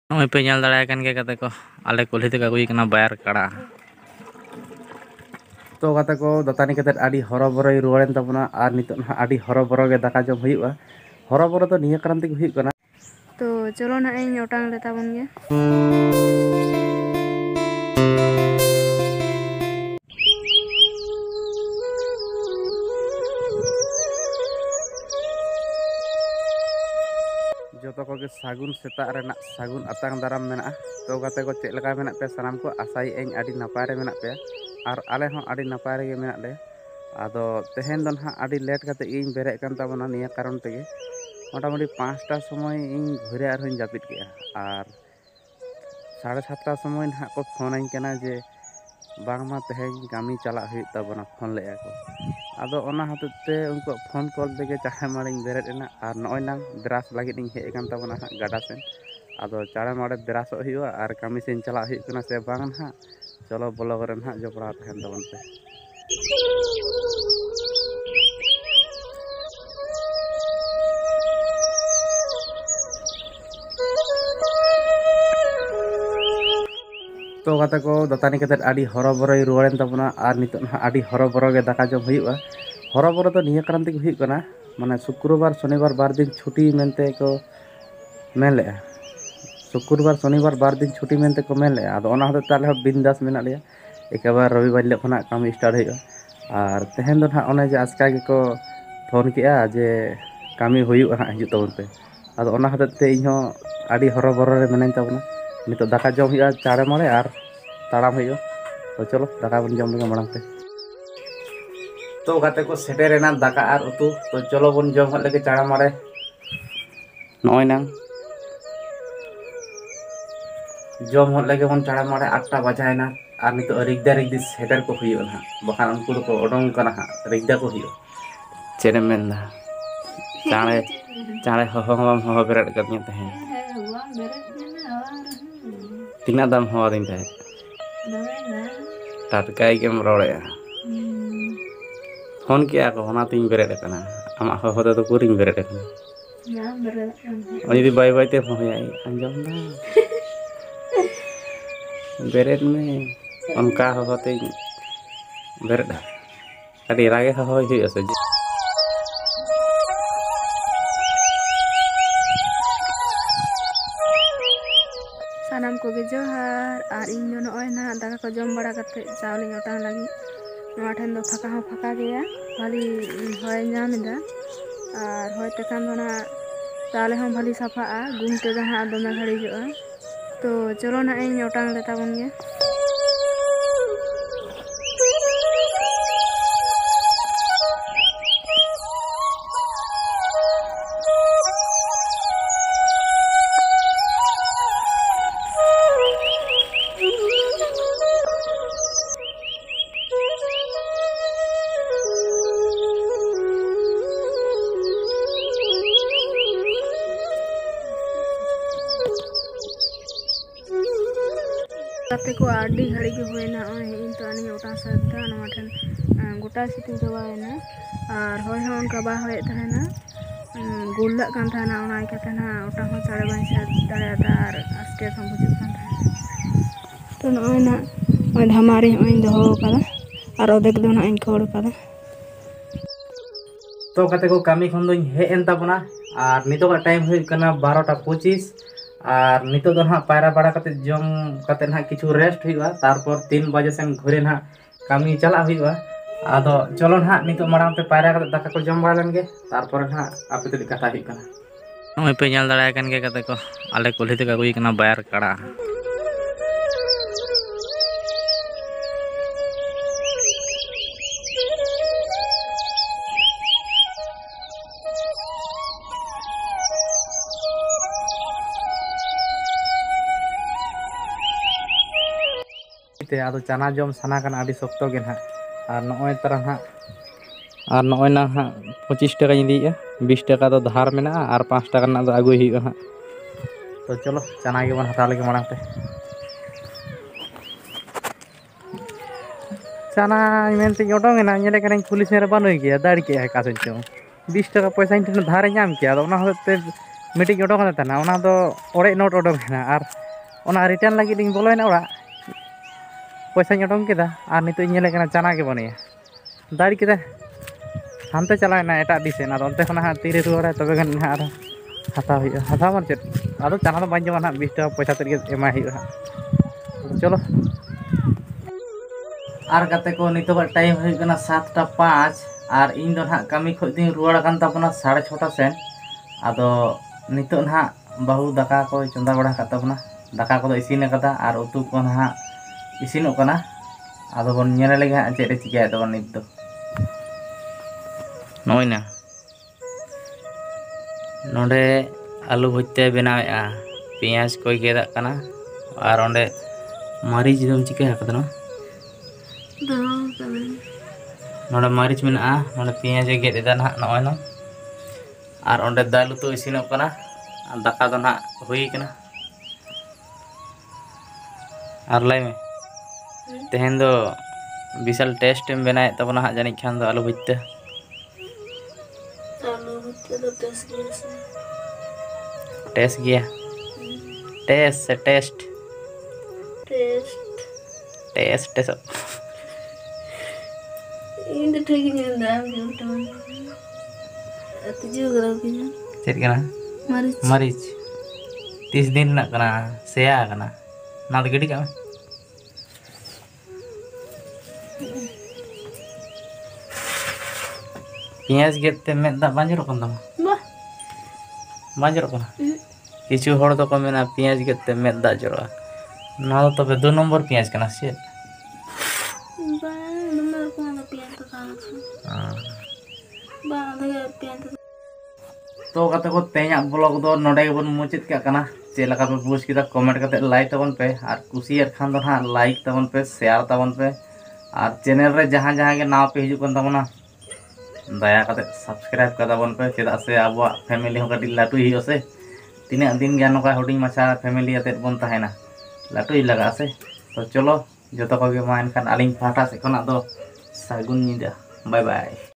ᱱᱚᱜᱼᱚᱭ ᱯᱮ ᱧᱮᱞ ᱫᱟᱲᱮᱭᱟᱠᱟᱱ ᱜᱮᱭᱟ ᱜᱟᱛᱮ ᱠᱚ, ᱟᱞᱮ ᱠᱩᱞᱦᱤ ᱛᱮᱠᱚ ᱟᱹᱜᱩᱭ ᱠᱟᱱᱟ ᱵᱟᱭᱟᱨ ᱠᱟᱲᱟ᱾ ᱛᱚ ᱜᱟᱛᱮ ᱠᱚ ᱫᱟᱹᱛᱟᱹᱱᱤ ᱠᱟᱛᱮᱫ ᱟᱹᱰᱤ ᱦᱚᱨᱚᱵᱚᱨᱚᱭ ᱨᱩᱣᱟᱹᱲᱮᱱ ᱛᱟᱵᱚᱱᱟ ᱟᱨ ᱱᱤᱛᱚᱜ ᱱᱟᱦᱟᱜ ᱟᱹᱰᱤ ᱦᱚᱨᱚᱵᱚᱨᱚ ᱜᱮ ᱫᱟᱠᱟ ᱡᱚᱢ ᱦᱩᱭᱩᱜᱼᱟ᱾ ᱦᱚᱨᱚᱵᱚᱨᱚ ᱫᱚ ᱱᱤᱭᱟᱹ ᱠᱟᱨᱚᱱ ᱛᱮᱜᱮ ᱦᱩᱭᱩᱜ ᱠᱟᱱᱟ, तो चलो ना इन ओटांग लेता बन गया। ᱡᱚᱛᱚ ᱠᱚᱜᱮ ᱥᱟᱹᱜᱩᱱ ᱥᱮᱛᱟᱜ ᱨᱮᱱᱟᱜ ᱥᱟᱹᱜᱩᱱ ᱟᱛᱟᱝ ᱫᱟᱨᱟᱢ ᱢᱮᱱᱟᱜᱼᱟ᱾ ᱛᱚ ᱜᱟᱛᱮ ᱠᱚ ᱪᱮᱫ ᱞᱮᱠᱟ ᱢᱮᱱᱟᱜ ᱯᱮᱭᱟ ᱥᱟᱱᱟᱢ ᱠᱚ ᱟᱥᱟᱭᱮᱫ ᱟᱹᱧ ᱟᱹᱰᱤ ᱱᱟᱯᱟᱭ ᱨᱮ ᱢᱮᱱᱟᱜ ᱯᱮᱭᱟ ᱟᱨ ᱟᱞᱮ ᱦᱚᱸ ᱟᱹᱰᱤ ᱱᱟᱯᱟᱭ ᱨᱮᱜᱮ ᱢᱮᱱᱟᱜ ᱞᱮᱭᱟ᱾ ᱟᱫᱚ ᱛᱮᱦᱮᱧ ᱫᱚ ᱱᱟᱦᱟᱜ ᱟᱹᱰᱤ ᱞᱮᱴ ᱠᱟᱛᱮᱫ ᱜᱤᱧ ᱵᱮᱨᱮᱫ ᱠᱟᱱ ᱛᱟᱵᱚᱱᱟ ᱱᱤᱭᱟᱹ ᱠᱟᱨᱚᱱ ᱛᱮᱜᱮ, ᱢᱳᱴᱟᱢᱩᱴᱤ 5ᱴᱟ ᱥᱚᱢᱚᱭ ᱤᱧ ᱜᱷᱩᱨᱮ ᱟᱨᱦᱚᱸᱧ ᱡᱟᱹᱯᱤᱫ ᱠᱮᱜᱼᱟ ᱟᱨ 7:30 ᱥᱚᱢᱚᱭ ᱱᱟᱦᱟᱜ ᱠᱚ ᱯᱷᱳᱱᱟᱹᱧ ᱠᱟᱱᱟ ᱡᱮ ᱵᱟᱝᱢᱟ ᱛᱮᱦᱮᱧ ᱠᱟᱹᱢᱤ ᱪᱟᱞᱟᱜ ᱦᱩᱭᱩᱜ ᱛᱟᱵᱚᱱᱟ, ᱯᱷᱳᱱ ᱞᱮᱫᱼᱟ ᱠᱚ᱾ ᱟᱫᱚ ᱚᱱᱟ ᱦᱚᱛᱮᱡ ᱛᱮ ᱩᱱᱠᱩᱣᱟᱜ ᱯᱷᱳᱱ ᱠᱚᱞ ᱛᱮᱜᱮ ᱪᱟᱲᱮ ᱢᱟᱲᱮᱧ ᱵᱮᱨᱮᱫ ᱮᱱᱟ ᱟᱨ ᱱᱚᱜᱼᱚᱭ ᱱᱟᱝ ᱵᱨᱟᱥ ᱞᱟᱹᱜᱤᱫ ᱤᱧ ᱦᱮᱡ ᱟᱠᱟᱱ ᱛᱟᱵᱚᱱᱟ ᱦᱟᱸᱜ ᱜᱟᱰᱟ ᱥᱮᱱ᱾ ᱟᱫᱚ ᱪᱟᱲᱮ ᱢᱟᱲᱮ ᱵᱨᱟᱥᱚᱜ ᱦᱩᱭᱩᱜᱼᱟ ᱟᱨ ᱠᱟᱹᱢᱤ ᱥᱮᱱ ᱪᱟᱞᱟᱜ ᱦᱩᱭᱩᱜ ᱠᱟᱱᱟ ᱥᱮ ᱵᱟᱝ ᱱᱟᱦᱟᱜ, ᱪᱚᱞᱚ ᱵᱞᱚᱜ ᱨᱮ ᱱᱟᱦᱟᱜ ᱡᱚᱯᱲᱟᱣ ᱛᱟᱦᱮᱱ ᱛᱟᱵᱚᱱ ᱯᱮ᱾ ᱛᱚ ᱜᱟᱛᱮ ᱠᱚ ᱫᱟᱹᱛᱟᱹᱱᱤ ᱠᱟᱛᱮᱫ ᱟᱹᱰᱤ ᱦᱚᱨᱚᱵᱚᱨᱚᱭ ᱨᱩᱣᱟᱹᱲᱮᱱ ᱛᱟᱵᱚᱱᱟ ᱟᱨ ᱱᱤᱛᱚᱜ ᱱᱟᱦᱟᱜ ᱟᱹᱰᱤ ᱦᱚᱨᱚᱵᱚᱨᱚ ᱜᱮ ᱫᱟᱠᱟ ᱡᱚᱢ ᱦᱩᱭᱩᱜᱼᱟ᱾ ᱦᱚᱨᱚᱵᱚᱨᱚ ᱫᱚ ᱱᱤᱭᱟᱹ ᱠᱟᱨᱚᱱ ᱛᱮᱜᱮ ᱦᱩᱭᱩᱜ ᱠᱟᱱᱟ, ᱢᱟᱱᱮ ᱥᱩᱠᱨᱚᱵᱟᱨ ᱥᱚᱱᱤᱵᱟᱨ ᱵᱟᱨ ᱫᱤᱱ ᱪᱷᱩᱴᱤ ᱢᱮᱱᱛᱮ ᱠᱚ ᱢᱮᱱ ᱞᱮᱜᱼᱟ᱾ ᱥᱩᱠᱨᱵᱟᱨ ᱥᱚᱱᱤᱵᱟᱨ ᱵᱟᱨ ᱫᱤᱱ ᱪᱷᱩᱴᱤ ᱢᱮᱱᱛᱮ ᱠᱚ ᱢᱮᱱ ᱞᱮᱜᱼᱟ᱾ ᱟᱫᱚ ᱚᱱᱟ ᱦᱚᱛᱮᱡ ᱛᱮ ᱟᱞᱮ ᱦᱚᱸ ᱵᱤᱱᱫᱟᱥ ᱢᱮᱱᱟᱜ ᱞᱮᱭᱟ, ᱮᱠᱮᱵᱟᱨ ᱨᱚᱵᱤᱵᱟᱨ ᱦᱤᱞᱳᱜ ᱠᱷᱚᱱᱟᱜ ᱠᱟᱹᱢᱤ ᱥᱴᱟᱨᱴ ᱦᱩᱭᱩᱜᱼᱟ᱾ ᱟᱨ ᱛᱮᱦᱮᱧ ᱫᱚ ᱱᱟᱦᱟᱜ ᱚᱱᱮ ᱡᱮ ᱟᱪᱠᱟ ᱜᱮᱠᱚ ᱯᱷᱳᱱ ᱠᱮᱜᱼᱟ ᱡᱮ ᱠᱟᱹᱢᱤ ᱦᱩᱭᱩᱜᱼᱟ ᱦᱟᱸᱜ ᱦᱤᱡᱩᱜ ᱛᱟᱵᱚᱱ ᱯᱮ᱾ ᱟᱫᱚ ᱚᱱᱟ ᱦᱚᱛᱮᱡ ᱛᱮ ᱤᱧᱦᱚᱸ ᱟᱹᱰි ᱦᱚᱨᱚᱵᱚᱨᱚ ᱨᱮ ᱢᱤᱱᱟᱹᱧ ᱛᱟᱵᱚᱱᱟ᱾ ᱱᱤᱛᱚᱜ ᱫᱟᱠᱟ ᱡᱚᱢ ᱦᱩᱭᱩᱜᱼᱟ ᱪᱟᱲᱮ ᱢᱟᱲᱮ ᱟᱨ ᱛᱟᱲᱟᱢ ᱦᱩᱭᱩᱜᱼᱟ᱾ ᱛᱚ ᱪᱚᱞᱚ ᱫᱟᱠᱟ ᱵᱚᱱ ᱡᱚᱢ ᱞᱮᱜᱮ ᱢᱟᱲᱟᱝ ᱛᱮ᱾ ᱛᱚ ᱜᱟᱛᱮ ᱠᱚ ᱥᱮᱴᱮᱨᱮᱱᱟ ᱫᱟᱠᱟ ᱟᱨ ᱩᱛᱩ, ᱛᱚ ᱪᱚᱞᱚ ᱵᱚᱱ ᱡᱚᱢ ᱦᱚᱫ ᱞᱮᱜᱮ ᱪᱟᱲᱮ ᱢᱟᱲᱮ᱾ ᱱᱚᱜᱼᱚᱭ ᱱᱟᱝ ᱡᱚᱢ ᱦᱚᱫ ᱞᱮᱜᱮ ᱵᱚᱱ ᱪᱟᱲᱮ ᱢᱟᱲᱮ, 8ᱴᱟ ᱵᱟᱡᱟᱣᱮᱱᱟ ᱟᱨ ᱱᱤᱛᱚᱜ ᱨᱤᱜᱫᱟ ᱨᱤᱜᱫᱤ ᱥᱮᱴᱮᱨ ᱠᱚ ᱦᱩᱭᱩᱜᱼᱟ ᱱᱟᱦᱟᱜ, ᱵᱟᱠᱷᱟᱱ ᱩᱱᱠᱩ ᱫᱚᱠᱚ ᱚᱰᱚᱝ ᱠᱟᱱᱟ ᱦᱟᱸᱜ ᱨᱤᱜᱫᱟ ᱠᱚ ᱦᱩᱭᱩᱜᱼᱟ᱾ ᱪᱮᱫ ᱮᱢ ᱢᱮᱱᱫᱟ? ᱪᱟᱬᱮ ᱦᱚᱦᱚ ᱦᱚᱸ ᱵᱟᱢ ᱦᱚᱦᱚ ᱵᱮᱨᱮᱫ ᱠᱟᱫᱤᱧᱟ ᱛᱟᱦᱮᱸᱫ᱾ ᱛᱤᱱᱟᱹᱜ ᱫᱷᱟᱣᱮᱢ ᱦᱚᱦᱚᱣᱟᱫᱤᱧ ᱛᱟᱦᱮᱸᱫ? ᱴᱟᱴᱠᱟᱭ ᱜᱮᱢ ᱨᱚᱲᱮᱜᱼᱟ᱾ ᱯᱷᱳᱱ ᱠᱮᱜᱼᱟ ᱠᱚ ᱚᱱᱟᱛᱤᱧ ᱵᱮᱨᱮᱫ ᱟᱠᱟᱱᱟ, ᱟᱢᱟᱜ ᱦᱚᱦᱚ ᱛᱮᱫᱚ ᱩᱠᱩᱨᱤᱧ ᱵᱮᱨᱮᱫ ᱟᱠᱟᱱᱟ᱾ ᱡᱩᱫᱤ ᱵᱟᱹᱭ ᱵᱟᱹᱭᱛᱮᱢ ᱦᱚᱦᱚᱭᱟ, ᱟᱸᱡᱚᱢ ᱫᱟᱢ ᱵᱮᱨᱮᱫ ᱢᱮ, ᱚᱱᱠᱟ ᱦᱚᱦᱚ ᱛᱤᱧ ᱵᱮᱨᱮᱫᱟ? ᱟᱹᱰᱤ ᱨᱟᱜᱮ ᱦᱚᱦᱚᱭ ᱦᱩᱭᱩᱜᱼᱟ ᱥᱮ ᱪᱮᱫ? सानाम को गे जोहार और इन दो नॉय ना दाका को जम बड़ा करते चावलिंग ओटांग लगी नोआ ठेन दो फाका हो फाका गया भाली होय नामिदा और होय तकान दोना चावले हम भाली साफाआ गुमते जहां दोमे घड़ी जोआ। तो चलो ना इन ओटांग लेता बन गया। को आडी घड़ी के हुए ना इन तो आनी ओटा सकता नवा ठन गोटा सिटी जवाएना और होय हो उनका बा होय तहना गुल्ला कान थाना ओना के तहना ओटा हो सारे बंसा दादा और आस्ते हम बुझु कान तो नॉय ना ओय हमारे ओय दहो कदा और ओदेक दो ना इन खोड़ कदा। तो कते को कमी खन दोኝ हेज एन ताबोना और नितोगा टाइम हुई कना 12:25 और नितो दो ना पायरा बाड़ा कते जम कते ना किछु रेस्ट हुआ, तारपर 3 बजे सेन घरे ना कमी चला हुआ। आदो चलो ना नितो मारांग पे पायरा कते दाका को जम बाड़ा लेनगे, तारपर ना आपे ते कथा हुई कना। नोय पे ñal दाड़ा कन गे कते को आले कुल्ही ते अगुई कना बायर काड़ा। आदो चाना जम साना कना आदि शक्तो गे ना और नॉय तरह ना और नॉय ना हाँ 25 टाका इदीया 20 टाका तो धार मेना और 5 टाका ना दो अगुई हुई हाँ। तो चलो चाना के बन हटा लेके माड़ा पे चाना मेनते ओडोंगेना नेले करें पुलिस मेरे बानुई गया दाड़ के है कासे चो 20 टाका पैसा इन ठेन धारे नाम किया, अदो ओना होते ᱢᱤᱫᱴᱤᱡ ᱚᱰᱳᱠ ᱠᱟᱛᱮ ᱛᱟᱦᱮᱱᱟ ᱚᱱᱟ ᱫᱚ ᱚᱲᱮᱡ ᱱᱳᱴ ᱚᱰᱳᱠᱮᱱᱟ ᱟᱨ ᱚᱱᱟ ᱨᱤᱴᱟর্ন ᱞᱟᱹᱜᱤᱫ ᱤᱧ ᱵᱚᱞᱚᱭᱮᱱᱟ ᱚᱲᱟᱜ ᱯᱚᱭᱥᱟᱧ ᱚᱰᱚᱠ ᱠᱮᱫᱟ ᱟᱨ ᱱᱤᱛᱚᱜ ᱤᱧ ᱧᱮᱞᱮ ᱠᱟᱱᱟ ᱪᱟᱱᱟ ᱜᱮ ᱵᱟᱹᱱᱩᱭᱟ ᱫᱟᱹᱲ ᱠᱮᱫᱟ ᱦᱟᱱᱛᱮ ᱪᱟᱞᱟᱣᱮᱱᱟ ᱮᱴᱟᱜ ᱫᱤᱥᱮᱱ ᱟᱫᱚ ᱚᱱᱛᱮ ᱠᱷᱚᱱᱟᱜ ᱦᱟᱸᱜ ᱛᱤᱨᱮ ᱨᱩᱣᱟᱹᱲᱟᱭ ᱛᱚᱵᱮ ᱜᱟᱱ ᱦᱟᱸᱜ ᱟᱨ ᱦᱟᱛᱟᱣ ᱦᱩᱭᱩᱜᱼᱟ ᱦᱟᱛᱟᱣ ᱢᱟ ᱪᱮᱫ ᱟᱫᱚ ᱪᱟᱱᱟ ᱫᱚ ᱵᱟᱹᱧ ᱡᱚᱢᱟ ᱦᱟᱸᱜ 20 ᱴᱟᱠᱟ ᱯᱚᱭᱥᱟ ᱛᱮᱫ ᱜᱮ ᱮᱢᱟᱭ ᱦᱩᱭᱩᱜᱼᱟ ᱦᱟᱸᱜ ᱪᱚᱞᱚ ᱟᱨ ᱜᱟᱛᱮ ᱠᱚ ᱱᱤᱛᱚᱜᱟᱜ ᱴᱟᱭᱤᱢ ᱦᱩᱭᱩᱜ ᱠᱟᱱᱟ 7টা 5 ᱟᱨ ᱤᱧ ᱫᱚ ᱱᱟᱦᱟᱜ ᱠᱟᱹᱢᱤ ᱠᱷᱚᱡ ᱫᱩᱧ ᱨᱩᱣᱟᱹᱲ ᱟᱠᱟᱱ ᱛᱟᱵᱚᱱᱟ 6:30 ᱥᱮᱱ ᱟᱫᱚ ᱱᱤᱛᱚᱜ ᱱᱟᱦᱟᱜ ᱵᱟᱹᱦᱩ ᱫᱟᱠᱟ ᱠᱚᱭ ᱪᱚᱸᱫᱟ ᱵᱟᱲᱟ ᱟᱠᱟᱫ ᱛᱟᱵᱚᱱᱟ ᱫᱟᱠᱟ ᱠᱚᱫᱚ ᱤᱥᱤᱱ ᱟᱠᱟᱫᱟ ᱟᱨ ᱩᱛᱩ ᱠᱚ ᱱᱟᱦᱟᱜ ᱤᱥᱤᱱᱚᱜ ᱠᱟᱱᱟ ᱟᱫᱚ ᱵᱚᱱ ᱧᱮᱞ ᱞᱮᱜᱮ ᱦᱟᱸᱜ ᱪᱮᱫ ᱮ ᱪᱤᱠᱟᱹᱭᱮᱫ ᱛᱟᱵᱚᱱ ᱱᱤᱛ ᱫᱚ ᱱᱚᱜᱼᱚᱭ ᱱᱟ ᱱᱚᱰᱮ ᱟᱞᱩ ᱵᱷᱩᱡᱽᱛᱮ ᱵᱮᱱᱟᱣᱮᱫᱼᱟ ᱯᱮᱸᱭᱟᱡᱽ ᱠᱚᱭ ᱜᱮᱫᱟᱜ ᱠᱟᱱᱟ ᱟᱨ ᱚᱸᱰᱮ ᱢᱟᱹᱨᱤᱪ ᱫᱚᱢ ᱪᱤᱠᱟᱹ ᱟᱠᱟᱫᱟ ᱱᱚᱰᱮ ᱢᱟᱹᱨᱤᱪ ᱢᱮᱱᱟᱜᱼᱟ ᱱᱚᱰᱮ ᱯᱮᱸᱭᱟᱡᱽ ᱮ ᱜᱮᱫ ᱮᱫᱟ ᱱᱟᱦᱟᱜ ᱱᱚᱜᱼᱚᱭ ᱱᱟ ᱟᱨ ᱚᱸᱰᱮ ᱫᱟᱹᱞ ᱩᱛᱩ ᱤᱥᱤᱱᱚᱜ ᱠᱟᱱᱟ ᱟᱨ ᱫᱟᱠᱟ ᱫᱚ ᱱᱟᱦᱟᱜ ᱦᱩᱭ ᱠᱟᱱᱟ ᱟᱨ ᱞᱟᱹᱭ ᱢᱮ ᱛᱮᱦᱮᱧ ᱫᱚ বিশাল টেস্ট এম বেনায়েত তাবনা হাজার জানিক খান দো আলু ভুজতে तो टेस्ट गया से টেস্ট গিয়া টেস্ট সে টেস্ট टेस्ट টেস্ট টেস্ট इन तो ठीक नहीं दाम जो तो तुझे करो कि चेक करना मरीच मरीच 30 दिन ना करना सेया करना ना तो गिडी का पेंयाज गेते में दा बांजरो कन दम वाह बांजरो कन किछु हड़ दो को मेना पेंयाज गेते में दा जरो ना तो तबे 2 नंबर पेंयाज कना से बा नंबर को ना पियान तो था बा ना पियान तो कते को तेया ब्लॉग दो नोडे बन मुचित का कना चेलका पे बुझ किदा कमेंट कते लाइक तबन पे और कुसियर खान दो ना लाइक तबन पे शेयर तबन पे और चैनल रे जहां जहां के नाव पे हिजु कन तबना दया कते सब्सक्राइब कर तबन पे चेदा से अब फैमिली हो कटी लाटू हियो से तीना दिन गया नका हुडिंग माछा फैमिली अते बन ताहेना लाटू ही लगा से तो चलो जो तो को गे मान खान आलिंग फाटा से खना दो सागुन निदा बाय बाय।